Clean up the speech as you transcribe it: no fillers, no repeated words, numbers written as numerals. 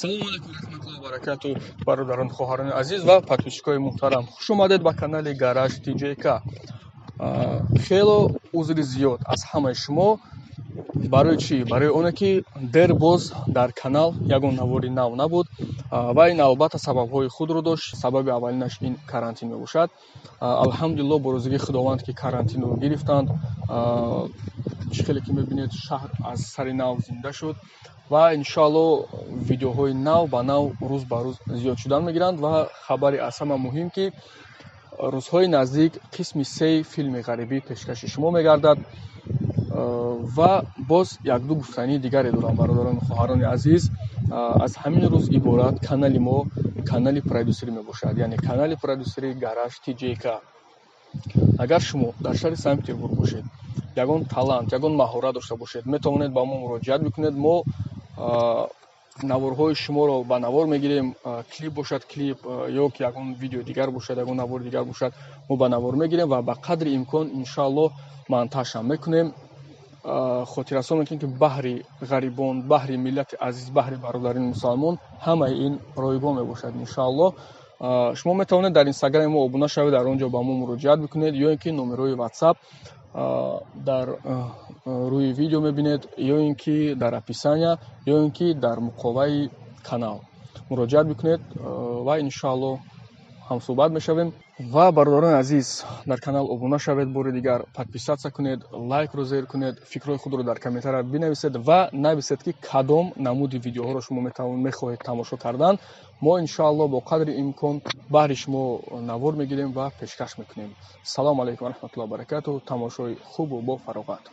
салому алейкум раҳматуллоҳи ва баракату бародарон хоҳарони азиз ва подписчикои муҳтарам, хуш омадед ба канали Гараж TJK. Хело узри зиёд аз ҳамаи шумо. Барои чӣ? Барои оне ки дер боз дар канал ягон навори нав набуд ва ин албатта сабабҳои худро дошт. Сабаби аввалинаш ин карантин мебошад. Алҳамдулиллоҳ бо рӯзиги худованд ки карантинро гирифтанд, хеле ки мебинед шаҳр аз сари нав зинда шуд ва иншоаллоҳ видеоҳои нав ба нав рӯз ба рӯз зиёд шудан мегиранд ва хабари аз ҳама муҳим ки рӯзҳои наздик қисми 3 филми ғарибӣ пешкаши шумо мегардад. ва боз якду гуфтании дигаре дорам бародарони хоҳарони азиз. аз ҳамин рӯз иборат канали мо канали продюсерӣ мебошад, яъне канали продюсерии Гараж TJK. агар шумо дар шаҳри Санкт Петербург бошед, ягон талант, ягон маҳорат дошта бошед, метавонед ба мо муроҷиат бикунед. мо наворҳои шуморо ба навор мегирем. Клип бошад клип, ё ки ягон видео дигар бошад, ягон навори дигар бошад, мо ба навор мегирем ва ба қадри имкон иншоаллоҳ монтажам мекунем. хотиррасон мекунем ки баҳри ғарибон, баҳри миллати азиз, баҳри бародарини мусалмон ҳамаи ин ройгон мебошад иншоаллоҳ. шумо метавонед дар инстаграми мо обуна шавед, дар он ҷо ба мо муроҷиат бикунед, ё ин ки номерои WhatsApp дар рӯи видео мебинед, ё ин ки дар описания, ё ин ки дар муқоваи канал муроҷиат бикунед ва иншоаллоҳ ҳамсӯҳбат мешавем. ва бародарони азиз, дар канал обуна шавед, бори дигар подписатсия кунед, лайкро зер кунед, фикрҳои худро дар комментария бинависед ва нависед ки кадом намуди видеоҳоро шумо мехоҳед тамошо кардан. мо иншоаллоҳ бо қадри имкон баҳри шумо навор мегирем ва пешкаш мекунем. Салому алейкум ва раҳматуллоҳи ва баракату. Тамошои хубу бо фароғат.